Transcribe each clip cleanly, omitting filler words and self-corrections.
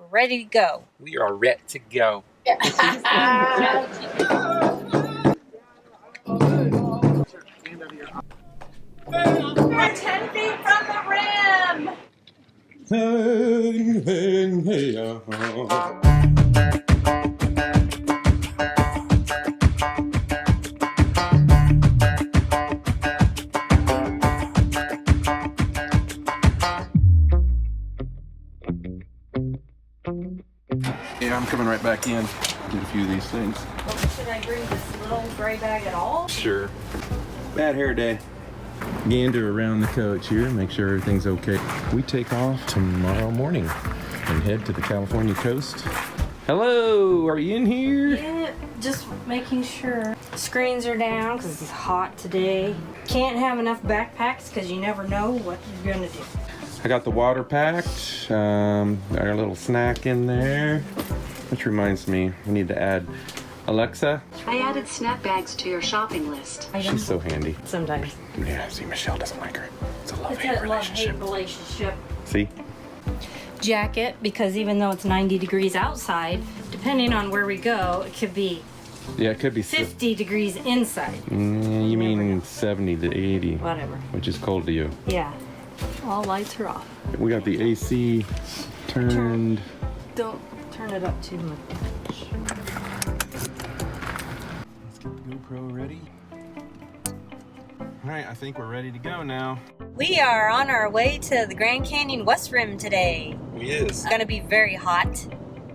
ready to go. We are ready to go. We're 10 feet from the rim. Hey, hey, hey, Yeah, I'm coming right back in. Get a few of these things. Well, should I bring this little gray bag at all? Sure. Bad hair day. Gander around the coach here, make sure everything's okay. We take off tomorrow morning and head to the California coast. Hello, are you in here? Yeah, just making sure. Screens are down because it's hot today. Can't have enough backpacks because you never know what you're gonna do. I got the water packed, our little snack in there. Which reminds me, we need to add Alexa. I added snack bags to your shopping list. She's so handy. Sometimes. Yeah, see, Michelle doesn't like her. It's a It's love-hate a relationship. love-hate relationship. See? Jacket, because even though it's 90 degrees outside, depending on where we go, it could be Yeah, it could be 50 degrees inside. You mean 70 to 80. Whatever. Which is cold to you. Yeah. All lights are off. We got the AC turned. Don't turn it up too much. Let's get the GoPro ready. All right, I think we're ready to go now. We are on our way to the Grand Canyon West Rim today. We is. It's going to be very hot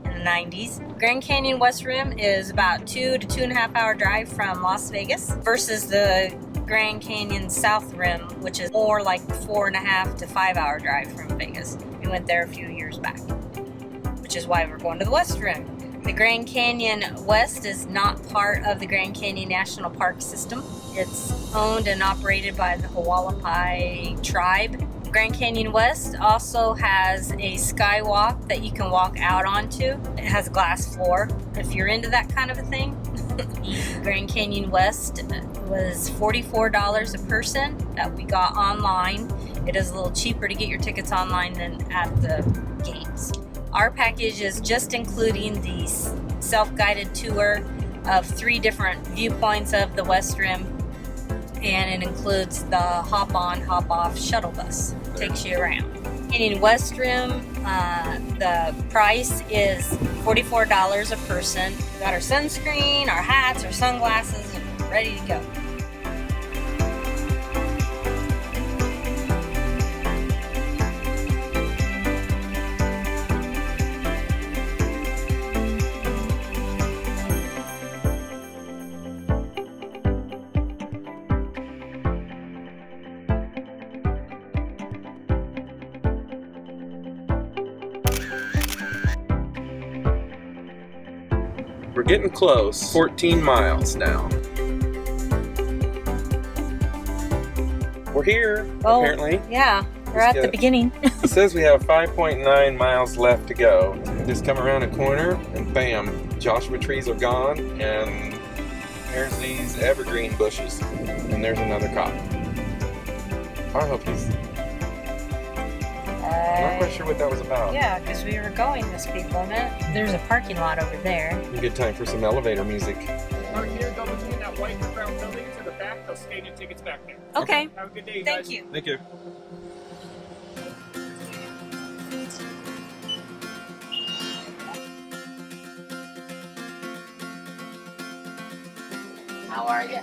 in the 90s. Grand Canyon West Rim is about 2 to 2.5 hour drive from Las Vegas versus the Grand Canyon South Rim, which is more like 4.5 to 5 hour drive from Vegas. We went there a few years back, which is why we're going to the West Rim. The Grand Canyon West is not part of the Grand Canyon National Park system. It's owned and operated by the Hualapai Tribe. Grand Canyon West also has a skywalk that you can walk out onto. It has a glass floor if you're into that kind of a thing. Grand Canyon West was $44 a person that we got online. It is a little cheaper to get your tickets online than at the gates. Our package is just including the self-guided tour of 3 different viewpoints of the West Rim, and it includes the hop-on, hop-off shuttle bus. Takes you around. In West Rim, the price is $44 a person. We got our sunscreen, our hats, our sunglasses, and ready to go. We're getting close. 14 miles now. We're here, apparently. Yeah, we're at the beginning. It says we have 5.9 miles left to go. Just come around a corner and bam, Joshua trees are gone and there's these evergreen bushes and there's another cop. I hope he's... I'm not quite sure what that was about. Yeah, because we were going to speed limit. There's a parking lot over there. A good time for some elevator music. Park here, go between that white and brown building to the back. They'll scan your tickets back there. Okay. Have a good day, you Thank guys. you. Thank you. How are you?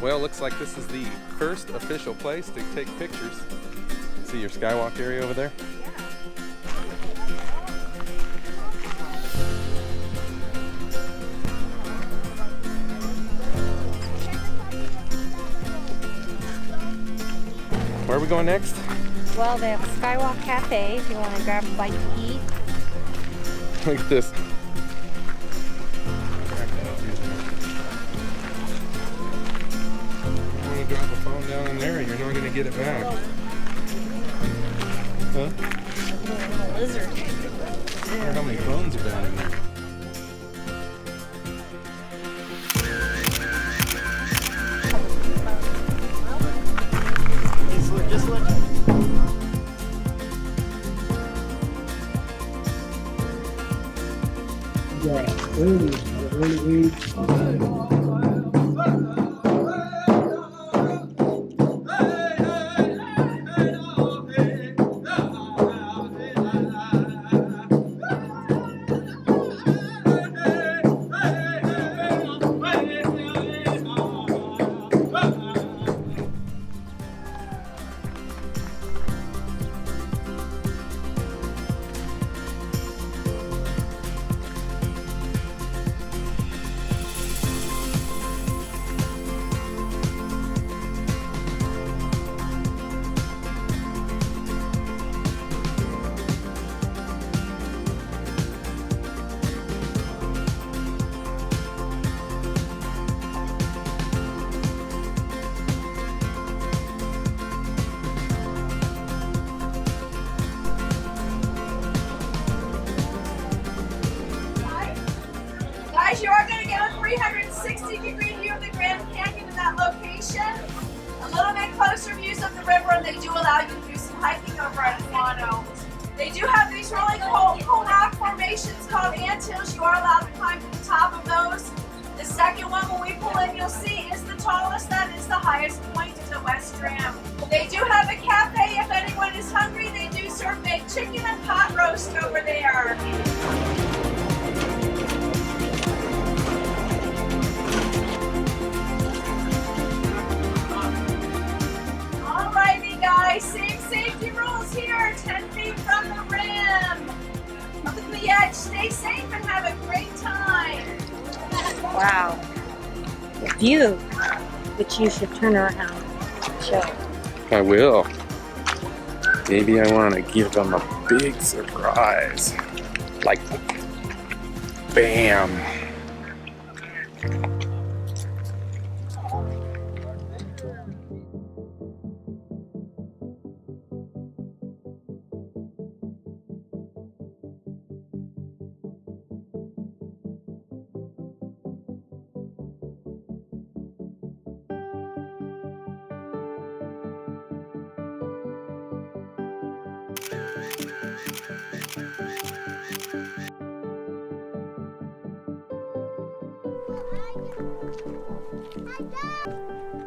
Well, looks like this is the first official place to take pictures. See your Skywalk area over there? Where are we going next? Well, they have a Skywalk Cafe if you want to grab a bite to eat. Look at this. You want to drop a phone down in there and you're not going to get it back. Huh? A little lizard. I wonder how many phones are down in there. Guys, you are going to get a 360-degree view of the Grand Canyon in that location. A little bit closer views of the river, and they do allow you to do some hiking over at Guano. They do have these really cool rock formations called anthills. You are allowed to climb to the top of those. The second one, when we pull in, you'll see is the tallest. That is the highest point in the West Rim. They do have a cafe if anyone is hungry. They do serve baked chicken and pot roast over there. Alrighty guys, same safety rules here, 10 feet from the rim. Up at the edge, stay safe and have a great time. Wow. The view, which you should turn around and show. I will. Maybe I want to give them a big surprise. Like, bam.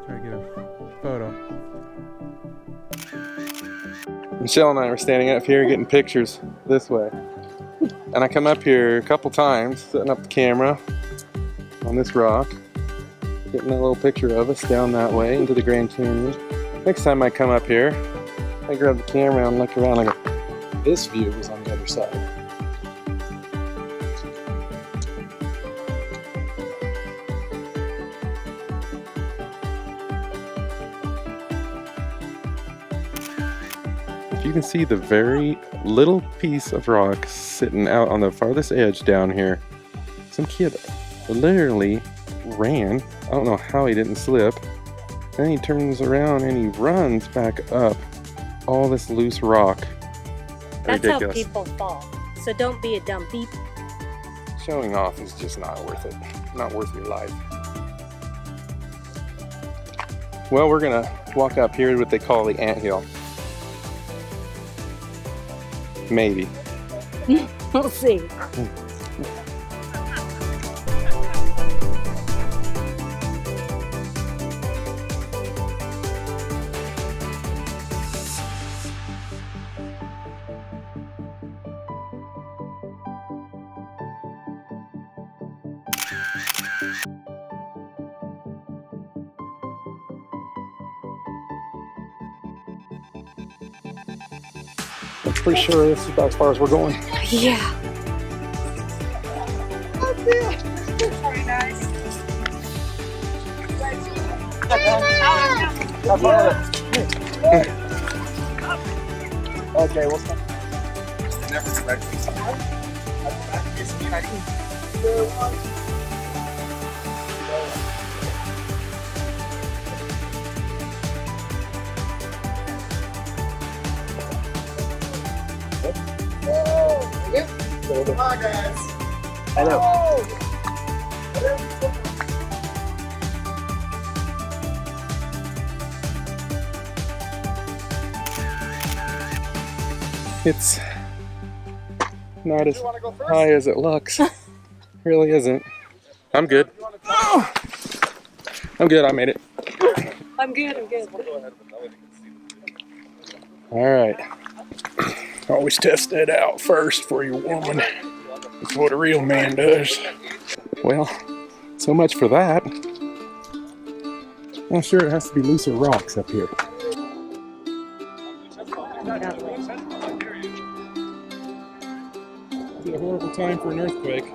Try to get a photo. Michelle and I were standing up here getting pictures this way. And I come up here a couple times, setting up the camera on this rock, getting a little picture of us down that way into the Grand Canyon. Next time I come up here, I grab the camera and look around and I go, this view is on the other side. You can see the very little piece of rock sitting out on the farthest edge down here. Some kid literally ran. I don't know how he didn't slip. Then he turns around and he runs back up all this loose rock. That's Ridiculous. how people fall. So don't be a dumb beep. Showing off is just not worth it. Not worth your life. Well, we're gonna walk up here to what they call the anthill. Maybe. We'll see. I'm pretty sure this is about as far as we're going. Yeah. Very nice. Okay, we'll stop. Come on, guys. I know. It's not as high as it looks. really isn't. I'm good. Oh! I'm good, I made it. I'm good. Alright. Always test that out first for your woman. That's what a real man does. Well, so much for that. I'm sure it has to be looser rocks up here. It's a horrible time for an earthquake.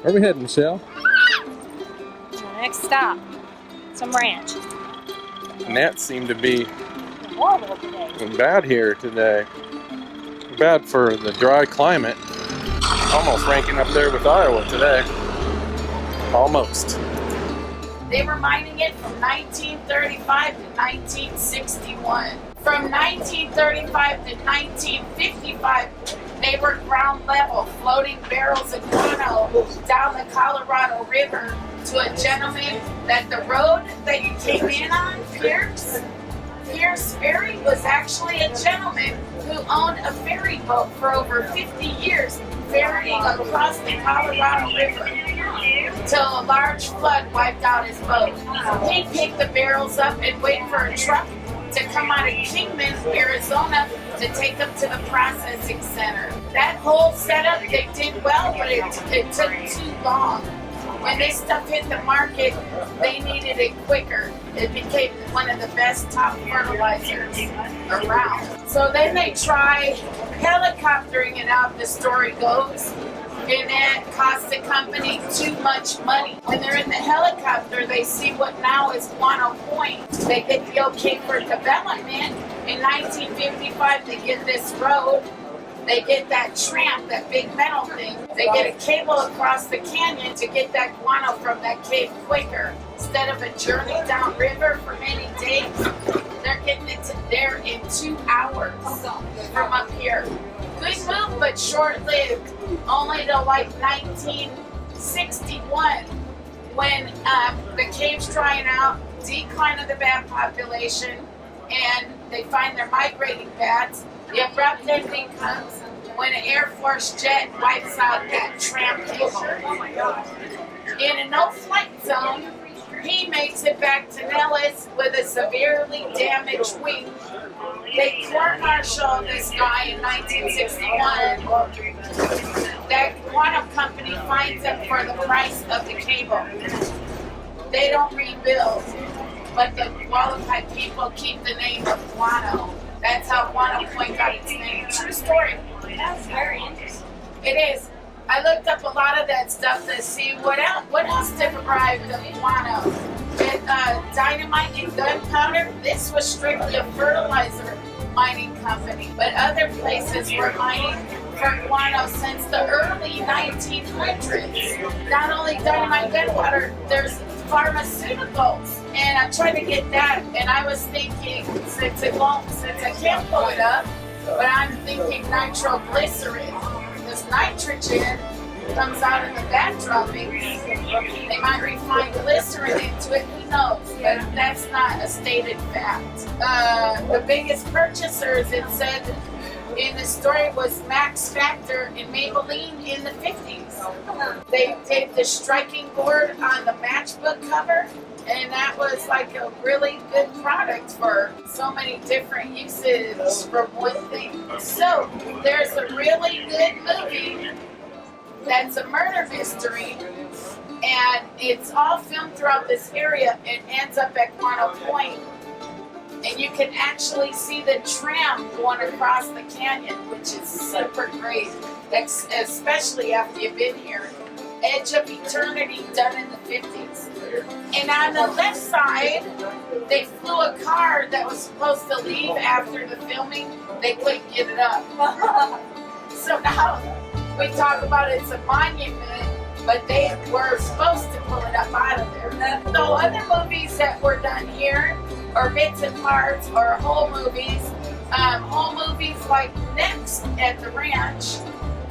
Where are we heading, Michelle? Next stop, some ranch. Gnats seem to be Horrible today. bad here today. Bad for the dry climate. Almost ranking up there with Iowa today. Almost. They were mining it from 1935 to 1961. From 1935 to 1955, they were ground level, floating barrels of guano down the Colorado River to a gentleman that the road that you came in on, Pierce Ferry, was actually a gentleman who owned a ferry boat for over 50 years, ferrying across the Colorado River till a large flood wiped out his boat. He'd pick the barrels up and wait for a truck to come out of Kingman, Arizona, to take them to the processing center. That whole setup, they did well, but it took too long. When this stuff hit the market, they needed it quicker. It became one of the best top fertilizers around. So then they try helicoptering it out, the story goes, and that costs the company too much money. When they're in the helicopter, they see what now is Guano Point. They get the okay for development. In 1955, they get this road. They get that tramp, that big metal thing. They get a cable across the canyon to get that guano from that cave quicker. Instead of a journey downriver for many days, they're getting it to there in 2 hours from up here. Good move, but short-lived. Only to like 1961, when the cave's drying out, decline of the bat population, and they find their migrating bats. The abrupt ending comes when an Air Force jet wipes out that tramp cable. In a no-flight zone, he makes it back to Nellis with a severely damaged wing. They court-martial this guy in 1961. That guano company finds him for the price of the cable. They don't rebuild, but the Hualapai people keep the name of guano. That's how Guano Point got its name. True story. That's very interesting. It is. I looked up a lot of that stuff to see what else derived of guano. Dynamite and gunpowder, this was strictly a fertilizer mining company. But other places were mining for guano since the early 1900s. Not only dynamite and gunpowder, there's pharmaceuticals. And I tried to get that, and I was thinking, since I can't pull it up, but I'm thinking nitroglycerin. This nitrogen comes out in the bat droppings. They might refine glycerin into it, who knows, but that's not a stated fact. The biggest purchasers, it said in the story, was Max Factor and Maybelline in the 50s. They did the striking board on the matchbook cover, and that was like a really good product for so many different uses for one thing. So there's a really good movie that's a murder mystery, and it's all filmed throughout this area. It ends up at Guano Point, and you can actually see the tram going across the canyon, which is super great, especially after you've been here. Edge of Eternity, done in the 50s. And on the left side, they flew a car that was supposed to leave after the filming. They couldn't get it up. So now we talk about it's a monument, but they were supposed to pull it up out of there. So other movies that were done here, or bits and parts, or whole movies like Next at the Ranch,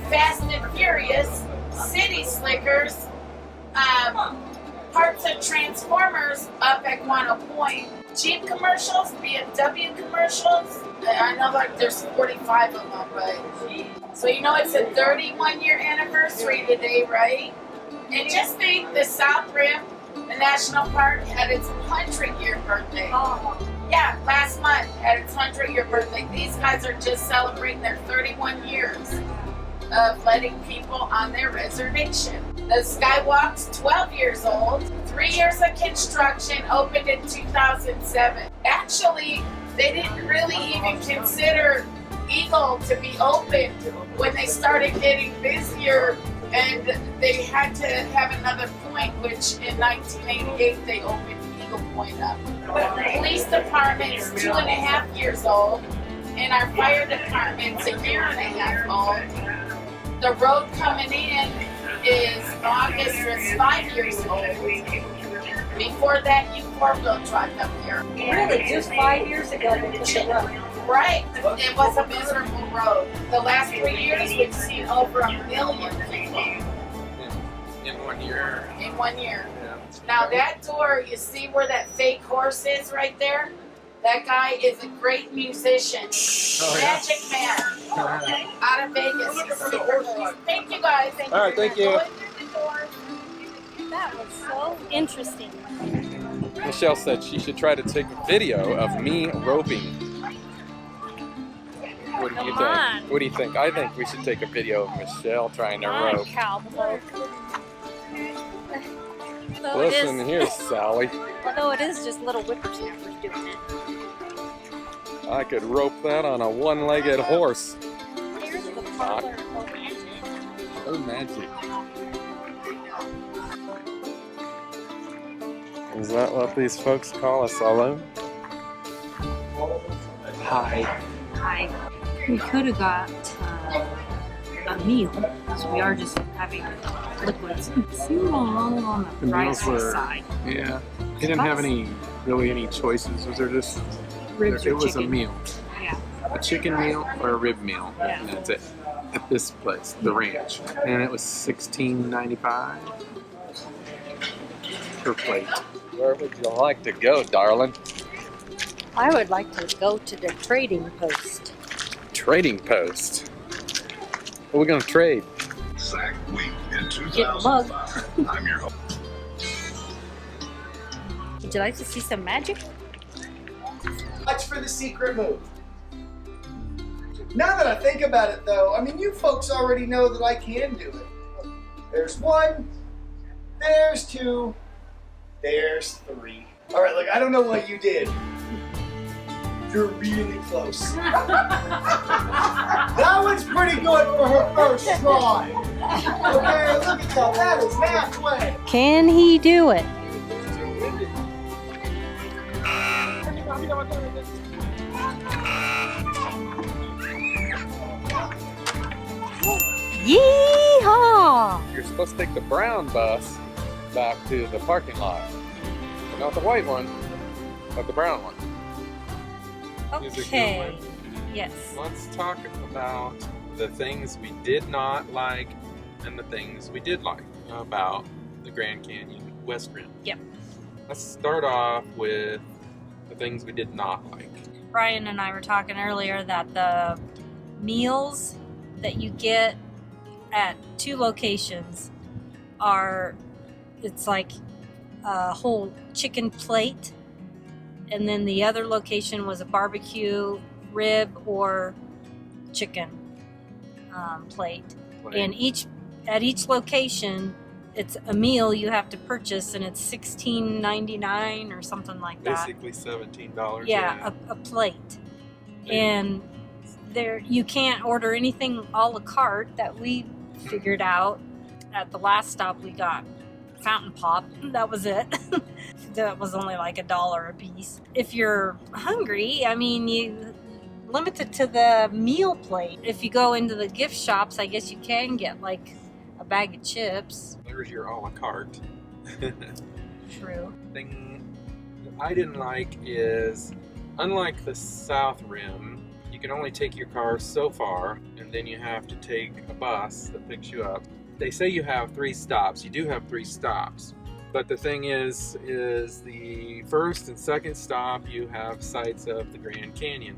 Fast and Furious, City Slickers, parts of Transformers up at Guano Point, Jeep commercials, BMW commercials. I know like there's 45 of them, but so you know it's a 31-year anniversary today, right? And just think the South Rim, the National Park, had its 100-year birthday. Yeah, last month had its 100-year birthday. These guys are just celebrating their 31 years of letting people on their reservation. The Skywalk's 12 years old, 3 years of construction, opened in 2007. Actually, they didn't really even consider Eagle to be open when they started getting busier, and they had to have another point, which in 1988 they opened Eagle Point up. Police department's 2.5 years old, and our fire department's 1.5 years old. The road coming in is August was 5 years old. Before that, you 4-wheel drive up here. Really, just 5 years ago they put the road. Right. It was a miserable road. The last 3 years, we've seen over 1 million people. In 1 year. In 1 year. Yeah. Now that door, you see where that fake horse is right there? That guy is a great musician. Oh, yeah. Magic Man. Out of Vegas. He's super cool. Thank you guys. Thank you. All right, thank you. Go in through the door. That was so interesting. Michelle said she should try to take a video of me roping. What do you Come think? on. What do you think? I think we should take a video of Michelle trying to rope. Cowboy. Listen here, Sally. Although it is just little whippersnappers doing it. I could rope that on a one-legged horse. Here's the parlor of magic. Oh, magic. Is that what these folks call a saloon? Hi. Hi. We could have got a meal, so we are just having liquids. Seemed a little on the pricey side. Yeah. He didn't have any choices. Was there just Ribs it or was chicken. a meal. Yeah. A chicken meal or a rib meal. Yeah. And that's it. At this place, the ranch. And it was $16.95 per plate. Where would you like to go, darling? I would like to go to the trading post. Trading post. What are we gonna trade? Sack Week in Get a mug. 2005. I'm your host. Would you like to see some magic? Watch for the secret move. Now that I think about it though, I mean, you folks already know that I can do it. There's 1, there's 2, there's 3. All right, look, I don't know what you did. You're really close. That was pretty good for her first try. Okay, look at that, that is halfway. Can he do it? Yeehaw! You're supposed to take the brown bus back to the parking lot. Not the white one, but the brown one. Is it Okay. good? Yes. Let's talk about the things we did not like and the things we did like about the Grand Canyon West Rim. Yep. Let's start off with the things we did not like. Brian and I were talking earlier that the meals that you get at 2 locations are, it's like a whole chicken plate, and then the other location was a barbecue rib or chicken plate. And at each location it's a meal you have to purchase, and it's $16.99 or something like that. Basically $17. Yeah, a plate. And there, you can't order anything a la carte that we figured out. At the last stop, we got fountain pop. That was it. That was only like $1 a piece. If you're hungry, I mean, you limit it to the meal plate. If you go into the gift shops, I guess you can get like a bag of chips. There's your a la carte. True. Thing I didn't like is, unlike the South Rim, you can only take your car so far, and then you have to take a bus that picks you up. They say you have 3 stops. You do have 3 stops. But the thing is the first and second stop, you have sights of the Grand Canyon.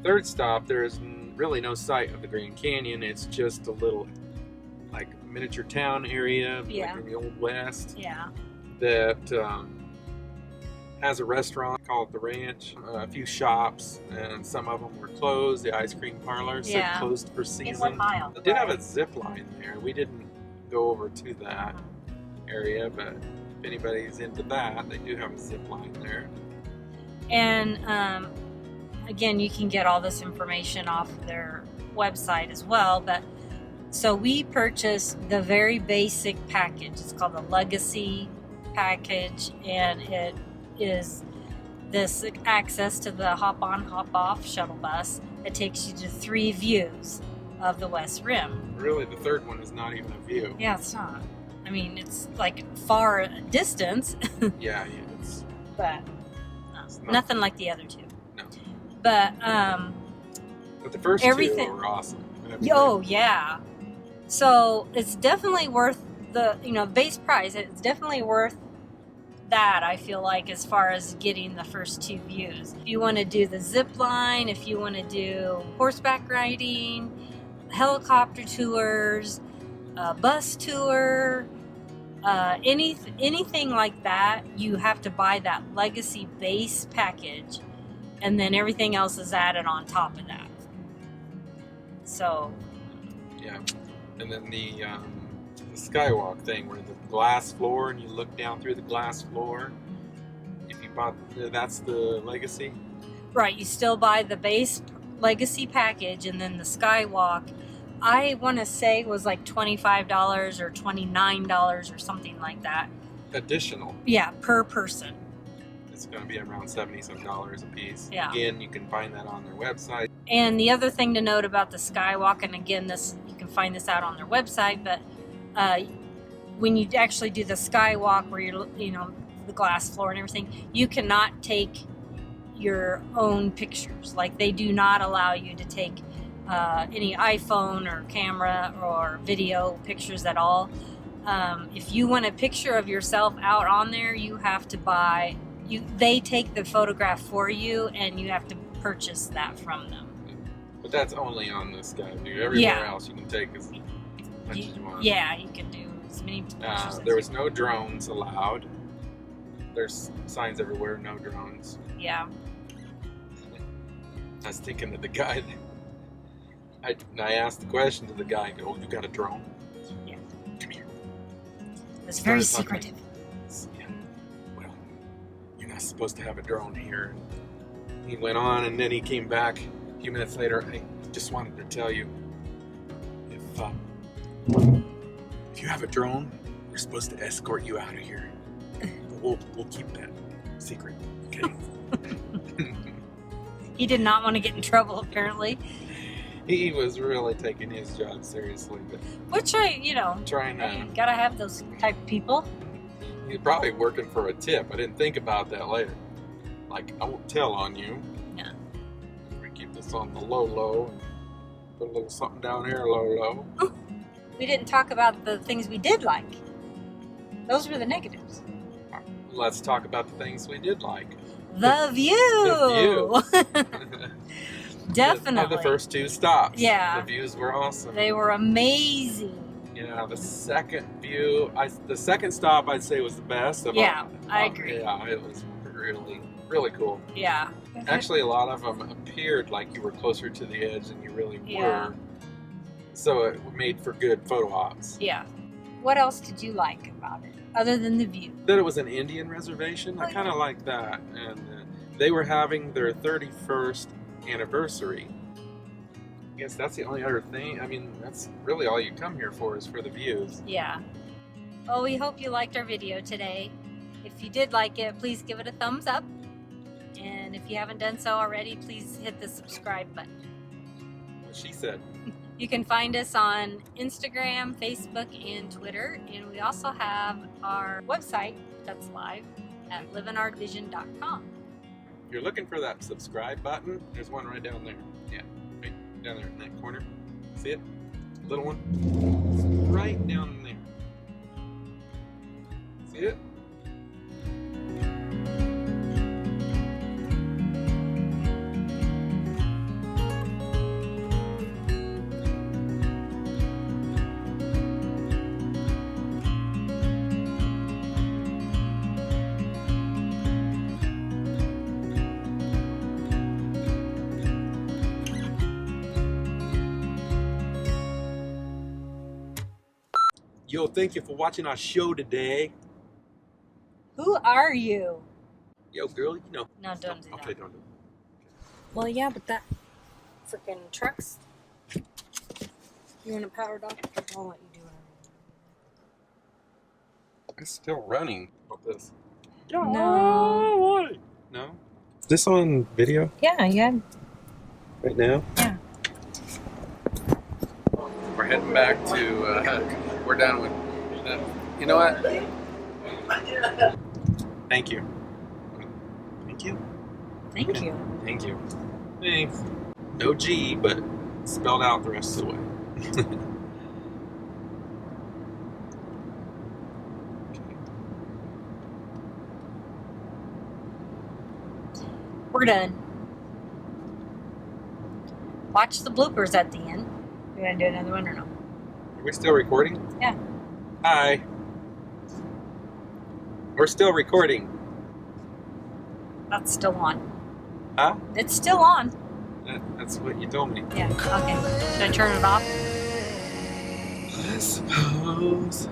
Third stop, there is really no sight of the Grand Canyon. It's just a little, like, miniature town area, like in the Old West. Yeah. That has a restaurant called The Ranch, a few shops, and some of them were closed. The ice cream parlor said closed for season. In 1 mile. They did have a zip line there. We didn't go over to that area, but if anybody's into that, they do have a zip line there. And again, you can get all this information off their website as well. But so we purchased the very basic package. It's called the Legacy package, and it is this access to the hop-on, hop-off shuttle bus that takes you to 3 views of the West Rim. Really, the third one is not even a view. Yeah, it's not. I mean, it's like far distance. Yeah, it's... But nothing like the other 2. No. But the first 2 were awesome. Oh, yeah. So it's definitely worth the, base price. It's definitely worth that, I feel like, as far as getting the first 2 views. If you want to do the zip line, if you want to do horseback riding, helicopter tours, bus tour, anything like that, you have to buy that Legacy base package, and then everything else is added on top of that. So yeah. And then the Skywalk thing, where the glass floor, and you look down through the glass floor. If you bought, that's the Legacy. Right, you still buy the base Legacy package, and then the Skywalk, I want to say, was like $25 or $29 or something like that. Additional. Yeah, per person. It's going to be around $70-some a piece. Yeah. Again, you can find that on their website. And the other thing to note about the Skywalk, and again, this you can find this out on their website, but when you actually do the Skywalk, where you're, the glass floor and everything, you cannot take your own pictures. Like, they do not allow you to take any iPhone or camera or video pictures at all. If you want a picture of yourself out on there, you have to buy. They take the photograph for you, and you have to purchase that from them. But that's only on the Skyview. Everywhere else you can take as much as you want. Yeah, you can do as many pictures. There was no drones allowed. There's signs everywhere, no drones. Yeah. I was thinking that the guy, I asked the question to the guy, oh, you got a drone? Yeah. Come here. It's very secretive. Yeah. Well, you're not supposed to have a drone here. He went on, and then he came back a few minutes later. I just wanted to tell you, if you have a drone, we're supposed to escort you out of here. We'll keep that secret, okay? He did not want to get in trouble, apparently. He was really taking his job seriously, but which trying to. Gotta have those type of people. He's probably working for a tip. I didn't think about that later. Like, I won't tell on you. Yeah. We keep this on the low, and put a little something down here, low. We didn't talk about the things we did like. Those were the negatives. Let's talk about the things we did like. The view. Definitely. The first 2 stops. Yeah. The views were awesome. They were amazing. Yeah, the second view, the second stop I'd say was the best of all. I agree. Yeah, it was really, really cool. Yeah. Actually, a lot of them appeared like you were closer to the edge than you really were. So it made for good photo ops. Yeah. What else did you like about it, other than the view? That it was an Indian reservation. I kind of like that. And they were having their 31st anniversary. I guess that's the only other thing. I mean, that's really all you come here for, is for the views. Yeah. Well, we hope you liked our video today. If you did like it, please give it a thumbs up. And if you haven't done so already, please hit the subscribe button. What she said. You can find us on Instagram, Facebook, and Twitter. And we also have our website that's live at LivinRVision.com. If you're looking for that subscribe button, there's one right down there. Yeah, right down there in that corner. See it? Little one? It's right down there. See it? Yo, thank you for watching our show today. Who are you? Yo, girl, you know. No, don't do that. Okay, don't do it. Well, yeah, but that freaking truck's... You want to power it off? I'll let you do it. It's still running. How about this? No. No? Is this on video Yeah, yeah. right now? Yeah. We're heading back to, we're done with, you know what? Thank you. Thank you? Thank you. Thank you. Thanks. No G, but spelled out the rest of the way. We're done. Watch the bloopers at the end. You want to do another one or no? Are we still recording? Yeah. Hi. We're still recording. That's still on. Huh? It's still on. That's what you told me. Yeah. Okay. Should I turn it off? I suppose.